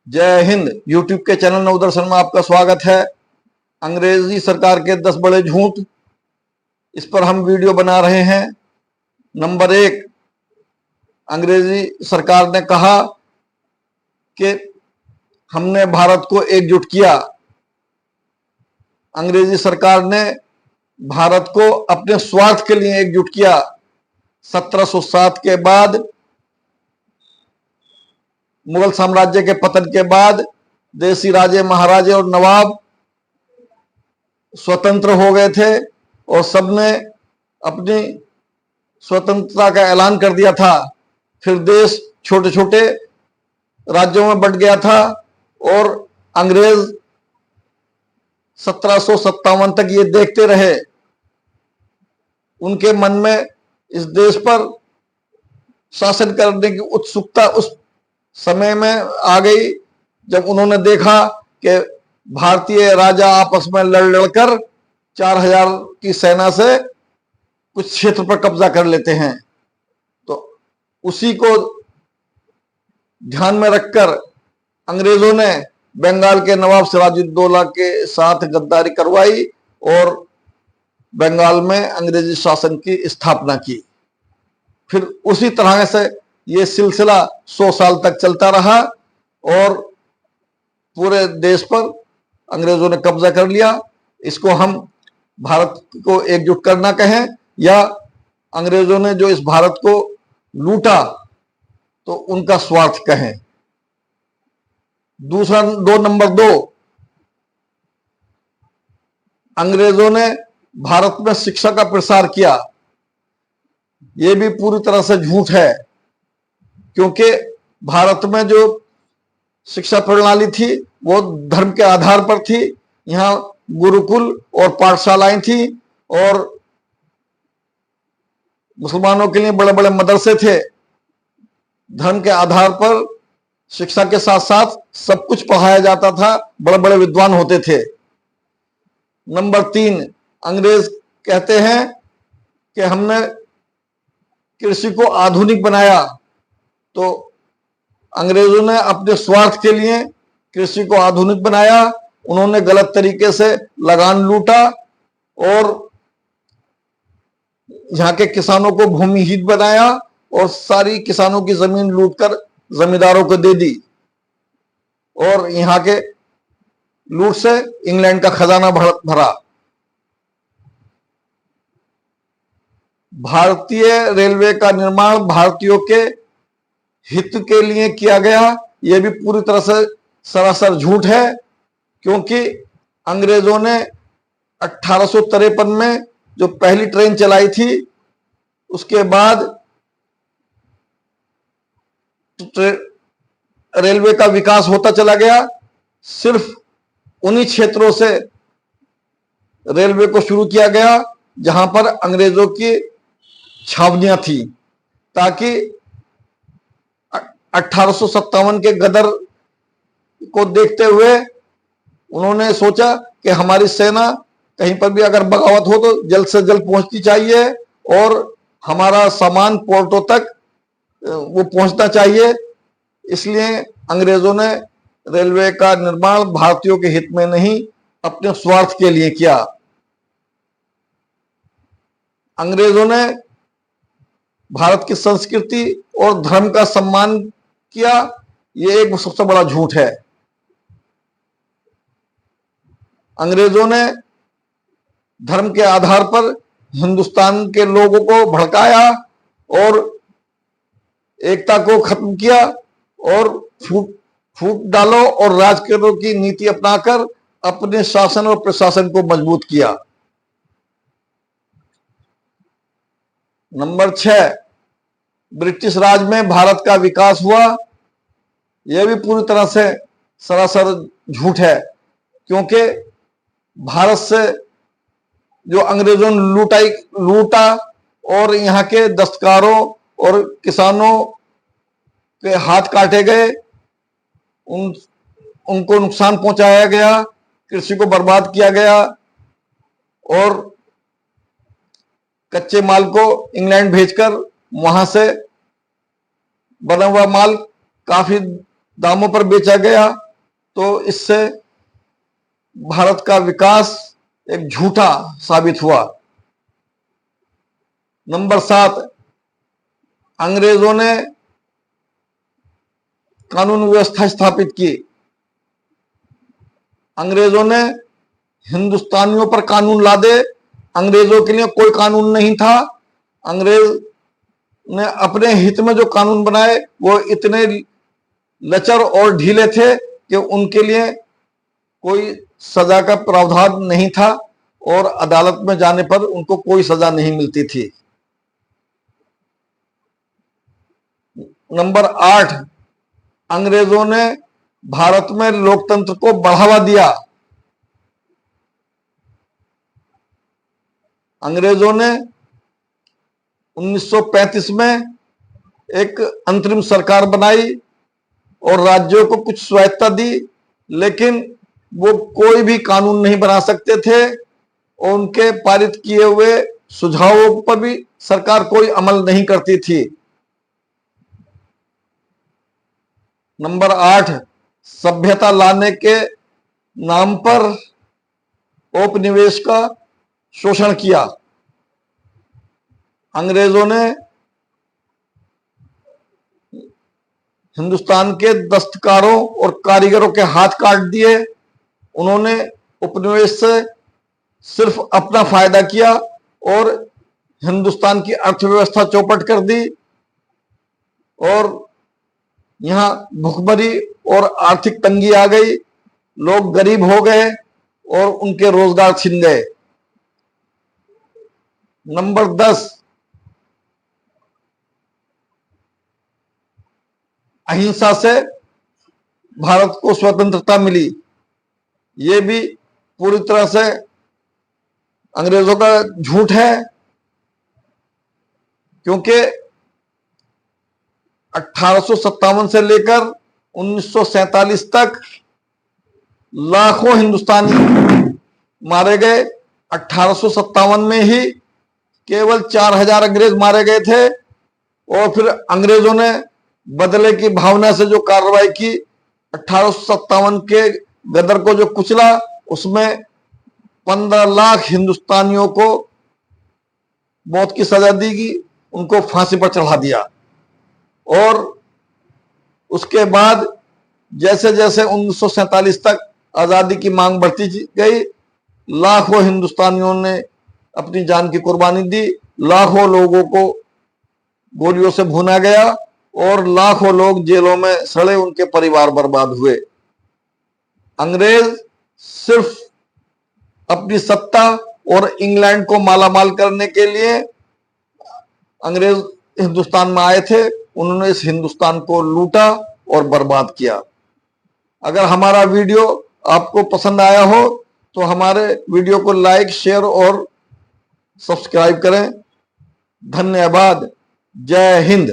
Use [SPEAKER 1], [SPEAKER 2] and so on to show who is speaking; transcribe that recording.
[SPEAKER 1] जय हिंद। यूट्यूब के चैनल नवदर्शन में आपका स्वागत है। अंग्रेजी सरकार के 10 बड़े झूठ, इस पर हम वीडियो बना रहे हैं। नंबर 1, अंग्रेजी सरकार ने कहा कि हमने भारत को एकजुट किया। अंग्रेजी सरकार ने भारत को अपने स्वार्थ के लिए एकजुट किया। 1707 के बाद, मुगल साम्राज्य के पतन के बाद, देसी राजे, महाराजे और नवाब स्वतंत्र हो गए थे और सबने अपनी स्वतंत्रता का ऐलान कर दिया था। फिर देश छोटे छोटे राज्यों में बंट गया था और अंग्रेज 1757 तक ये देखते रहे। उनके मन में इस देश पर शासन करने की उत्सुकता उस समय में आ गई जब उन्होंने देखा कि भारतीय राजा आपस में लड़ लड़कर 4000 की सेना से कुछ क्षेत्र पर कब्जा कर लेते हैं। तो उसी को ध्यान में रखकर अंग्रेजों ने बंगाल के नवाब सिराजुद्दौला के साथ गद्दारी करवाई और बंगाल में अंग्रेजी शासन की स्थापना की। फिर उसी तरह से ये सिलसिला 100 साल तक चलता रहा और पूरे देश पर अंग्रेजों ने कब्जा कर लिया। इसको हम भारत को एकजुट करना कहें या अंग्रेजों ने जो इस भारत को लूटा तो उनका स्वार्थ कहें। दूसरा, नंबर 2, अंग्रेजों ने भारत में शिक्षा का प्रसार किया। यह भी पूरी तरह से झूठ है, क्योंकि भारत में जो शिक्षा प्रणाली थी वो धर्म के आधार पर थी। यहाँ गुरुकुल और पाठशालाएं थी और मुसलमानों के लिए बड़े बड़े मदरसे थे। धर्म के आधार पर शिक्षा के साथ साथ सब कुछ पढ़ाया जाता था, बड़े बड़े विद्वान होते थे। नंबर 3, अंग्रेज कहते हैं कि हमने कृषि को आधुनिक बनाया। तो अंग्रेजों ने अपने स्वार्थ के लिए कृषि को आधुनिक बनाया। उन्होंने गलत तरीके से लगान लूटा और यहाँ के किसानों को भूमिहीन बनाया और सारी किसानों की जमीन लूटकर जमींदारों को दे दी और यहाँ के लूट से इंग्लैंड का खजाना भरा। भारतीय रेलवे का निर्माण भारतीयों के हित के लिए किया गया। यह भी पूरी तरह से सरासर झूठ है, क्योंकि अंग्रेजों ने 1853 में जो पहली ट्रेन चलाई थी, उसके बाद रेलवे का विकास होता चला गया। सिर्फ उन्हीं क्षेत्रों से रेलवे को शुरू किया गया जहां पर अंग्रेजों की छावनियां थी, ताकि 1857 के गदर को देखते हुए उन्होंने सोचा कि हमारी सेना कहीं पर भी अगर बगावत हो तो जल्द से जल्द पहुंचनी चाहिए और हमारा सामान पोर्टों तक वो पहुंचना चाहिए। इसलिए अंग्रेजों ने रेलवे का निर्माण भारतीयों के हित में नहीं, अपने स्वार्थ के लिए किया। अंग्रेजों ने भारत की संस्कृति और धर्म का सम्मान किया। यह एक सबसे बड़ा झूठ है। अंग्रेजों ने धर्म के आधार पर हिंदुस्तान के लोगों को भड़काया और एकता को खत्म किया और फूट डालो और राज करो की नीति अपनाकर अपने शासन और प्रशासन को मजबूत किया। नंबर 6, ब्रिटिश राज में भारत का विकास हुआ। यह भी पूरी तरह से सरासर झूठ है, क्योंकि भारत से जो अंग्रेजों ने लूटा और यहाँ के दस्तकारों और किसानों के हाथ काटे गए, उनको नुकसान पहुंचाया गया, कृषि को बर्बाद किया गया और कच्चे माल को इंग्लैंड भेजकर वहां से बना हुआ माल काफी दामों पर बेचा गया, तो इससे भारत का विकास एक झूठा साबित हुआ। नंबर 7, अंग्रेजों ने कानून व्यवस्था स्थापित की। अंग्रेजों ने हिंदुस्तानियों पर कानून लादे, अंग्रेजों के लिए कोई कानून नहीं था। अंग्रेज ने अपने हित में जो कानून बनाए वो इतने लचर और ढीले थे कि उनके लिए कोई सजा का प्रावधान नहीं था और अदालत में जाने पर उनको कोई सजा नहीं मिलती थी। नंबर 8, अंग्रेजों ने भारत में लोकतंत्र को बढ़ावा दिया। अंग्रेजों ने 1935 में एक अंतरिम सरकार बनाई और राज्यों को कुछ स्वायत्तता दी, लेकिन वो कोई भी कानून नहीं बना सकते थे और उनके पारित किए हुए सुझावों पर भी सरकार कोई अमल नहीं करती थी। नंबर 8, सभ्यता लाने के नाम पर औपनिवेश का शोषण किया। अंग्रेजों ने हिंदुस्तान के दस्तकारों और कारीगरों के हाथ काट दिए। उन्होंने उपनिवेश से सिर्फ अपना फायदा किया और हिंदुस्तान की अर्थव्यवस्था चौपट कर दी और यहां भुखमरी और आर्थिक तंगी आ गई। लोग गरीब हो गए और उनके रोजगार छिन गए। नंबर 10, अहिंसा से भारत को स्वतंत्रता मिली। ये भी पूरी तरह से अंग्रेजों का झूठ है, क्योंकि 1857 से लेकर 1947 तक लाखों हिंदुस्तानी मारे गए। 1857 में ही केवल 4000 अंग्रेज मारे गए थे और फिर अंग्रेजों ने बदले की भावना से जो कार्रवाई की, 1857 के गदर को जो कुचला, उसमें 15 लाख हिंदुस्तानियों को मौत की सजा दी गई, उनको फांसी पर चढ़ा दिया। और उसके बाद जैसे जैसे 1947 तक आजादी की मांग बढ़ती गई, लाखों हिंदुस्तानियों ने अपनी जान की कुर्बानी दी, लाखों लोगों को गोलियों से भूना गया और लाखों लोग जेलों में सड़े, उनके परिवार बर्बाद हुए। अंग्रेज सिर्फ अपनी सत्ता और इंग्लैंड को मालामाल करने के लिए अंग्रेज हिंदुस्तान में आए थे। उन्होंने इस हिंदुस्तान को लूटा और बर्बाद किया। अगर हमारा वीडियो आपको पसंद आया हो तो हमारे वीडियो को लाइक, शेयर और सब्सक्राइब करें। धन्यवाद। जय हिंद।